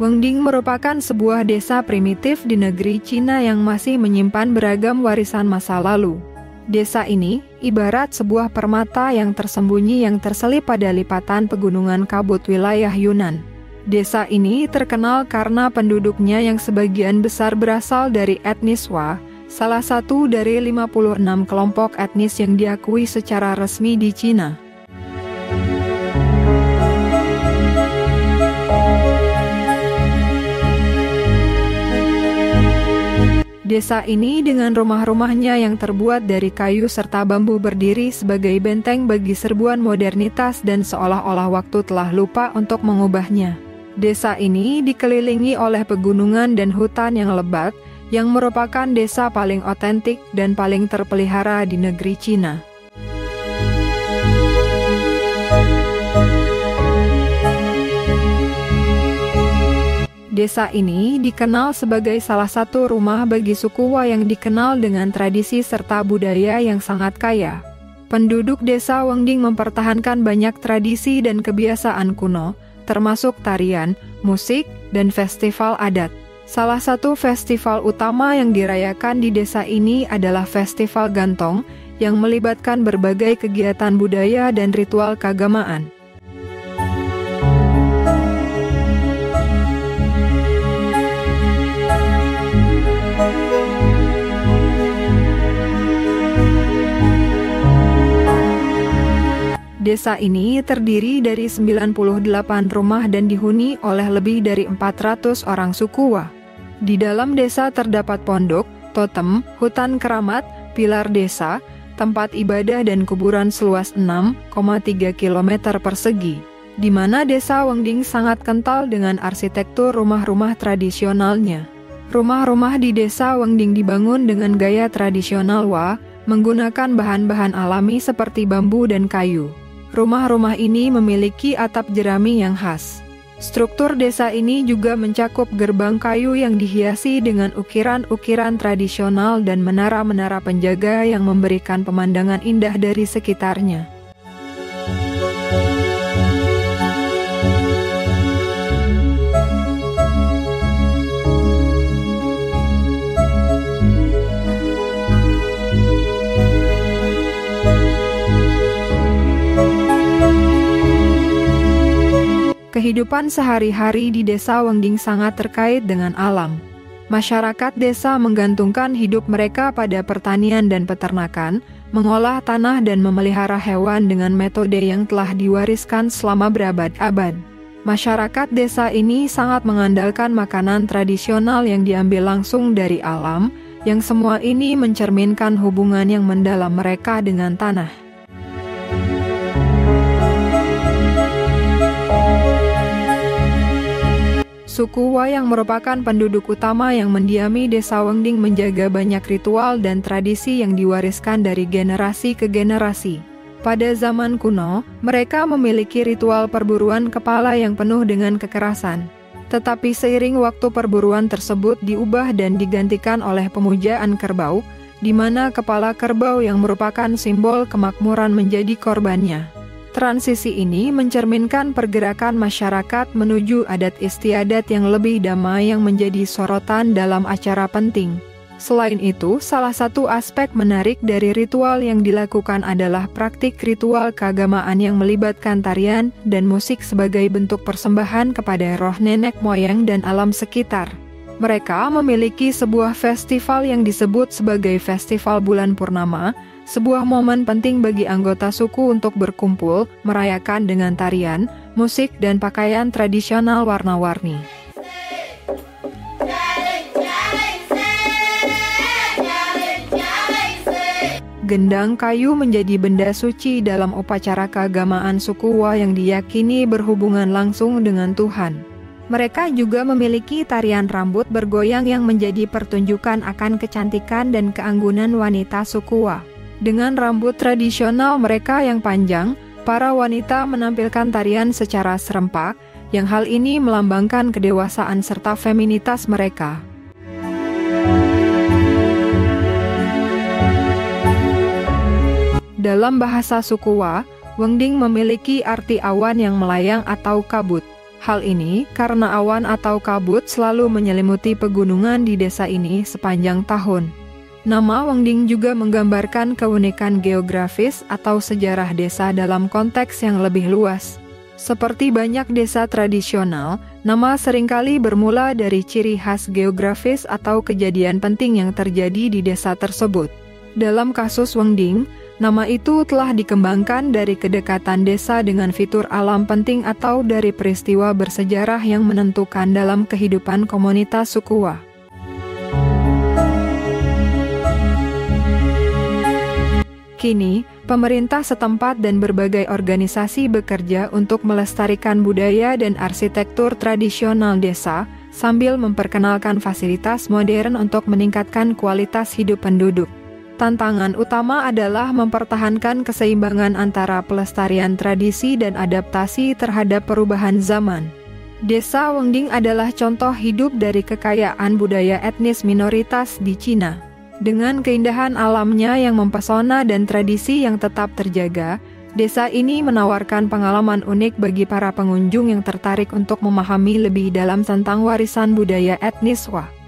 Wengding merupakan sebuah desa primitif di negeri Cina yang masih menyimpan beragam warisan masa lalu. Desa ini ibarat sebuah permata yang tersembunyi yang terselip pada lipatan pegunungan kabut wilayah Yunnan. Desa ini terkenal karena penduduknya yang sebagian besar berasal dari etnis Wa, salah satu dari 56 kelompok etnis yang diakui secara resmi di Cina. Desa ini dengan rumah-rumahnya yang terbuat dari kayu serta bambu berdiri sebagai benteng bagi serbuan modernitas dan seolah-olah waktu telah lupa untuk mengubahnya. Desa ini dikelilingi oleh pegunungan dan hutan yang lebat, yang merupakan desa paling otentik dan paling terpelihara di negeri Cina. Desa ini dikenal sebagai salah satu rumah bagi suku Wa yang dikenal dengan tradisi serta budaya yang sangat kaya. Penduduk desa Wengding mempertahankan banyak tradisi dan kebiasaan kuno, termasuk tarian, musik, dan festival adat. Salah satu festival utama yang dirayakan di desa ini adalah Festival Gantong, yang melibatkan berbagai kegiatan budaya dan ritual keagamaan. Desa ini terdiri dari 98 rumah dan dihuni oleh lebih dari 400 orang suku Wa. Di dalam desa terdapat pondok, totem, hutan keramat, pilar desa, tempat ibadah dan kuburan seluas 6,3 km persegi, di mana desa Wengding sangat kental dengan arsitektur rumah-rumah tradisionalnya. Rumah-rumah di desa Wengding dibangun dengan gaya tradisional Wa, menggunakan bahan-bahan alami seperti bambu dan kayu. Rumah-rumah ini memiliki atap jerami yang khas. Struktur desa ini juga mencakup gerbang kayu yang dihiasi dengan ukiran-ukiran tradisional dan menara-menara penjaga yang memberikan pemandangan indah dari sekitarnya. Kehidupan sehari-hari di desa Wengding sangat terkait dengan alam. Masyarakat desa menggantungkan hidup mereka pada pertanian dan peternakan, mengolah tanah dan memelihara hewan dengan metode yang telah diwariskan selama berabad-abad. Masyarakat desa ini sangat mengandalkan makanan tradisional yang diambil langsung dari alam, yang semua ini mencerminkan hubungan yang mendalam mereka dengan tanah. Suku Wa yang merupakan penduduk utama yang mendiami desa Wengding menjaga banyak ritual dan tradisi yang diwariskan dari generasi ke generasi. Pada zaman kuno, mereka memiliki ritual perburuan kepala yang penuh dengan kekerasan. Tetapi seiring waktu perburuan tersebut diubah dan digantikan oleh pemujaan kerbau, di mana kepala kerbau yang merupakan simbol kemakmuran menjadi korbannya. Transisi ini mencerminkan pergerakan masyarakat menuju adat istiadat yang lebih damai yang menjadi sorotan dalam acara penting. Selain itu, salah satu aspek menarik dari ritual yang dilakukan adalah praktik ritual keagamaan yang melibatkan tarian dan musik sebagai bentuk persembahan kepada roh nenek moyang dan alam sekitar. Mereka memiliki sebuah festival yang disebut sebagai Festival Bulan Purnama, sebuah momen penting bagi anggota suku untuk berkumpul, merayakan dengan tarian, musik, dan pakaian tradisional warna-warni. Gendang kayu menjadi benda suci dalam upacara keagamaan suku Wa yang diyakini berhubungan langsung dengan Tuhan. Mereka juga memiliki tarian rambut bergoyang yang menjadi pertunjukan akan kecantikan dan keanggunan wanita suku Wa. Dengan rambut tradisional mereka yang panjang, para wanita menampilkan tarian secara serempak, yang hal ini melambangkan kedewasaan serta feminitas mereka. Dalam bahasa suku Wa, Wengding memiliki arti awan yang melayang atau kabut. Hal ini karena awan atau kabut selalu menyelimuti pegunungan di desa ini sepanjang tahun. Nama Wengding juga menggambarkan keunikan geografis atau sejarah desa dalam konteks yang lebih luas. Seperti banyak desa tradisional, nama seringkali bermula dari ciri khas geografis atau kejadian penting yang terjadi di desa tersebut. Dalam kasus Wengding, nama itu telah dikembangkan dari kedekatan desa dengan fitur alam penting atau dari peristiwa bersejarah yang menentukan dalam kehidupan komunitas suku Wa. Kini, pemerintah setempat dan berbagai organisasi bekerja untuk melestarikan budaya dan arsitektur tradisional desa, sambil memperkenalkan fasilitas modern untuk meningkatkan kualitas hidup penduduk. Tantangan utama adalah mempertahankan keseimbangan antara pelestarian tradisi dan adaptasi terhadap perubahan zaman. Desa Wengding adalah contoh hidup dari kekayaan budaya etnis minoritas di Cina. Dengan keindahan alamnya yang mempesona dan tradisi yang tetap terjaga, desa ini menawarkan pengalaman unik bagi para pengunjung yang tertarik untuk memahami lebih dalam tentang warisan budaya etnis Wa.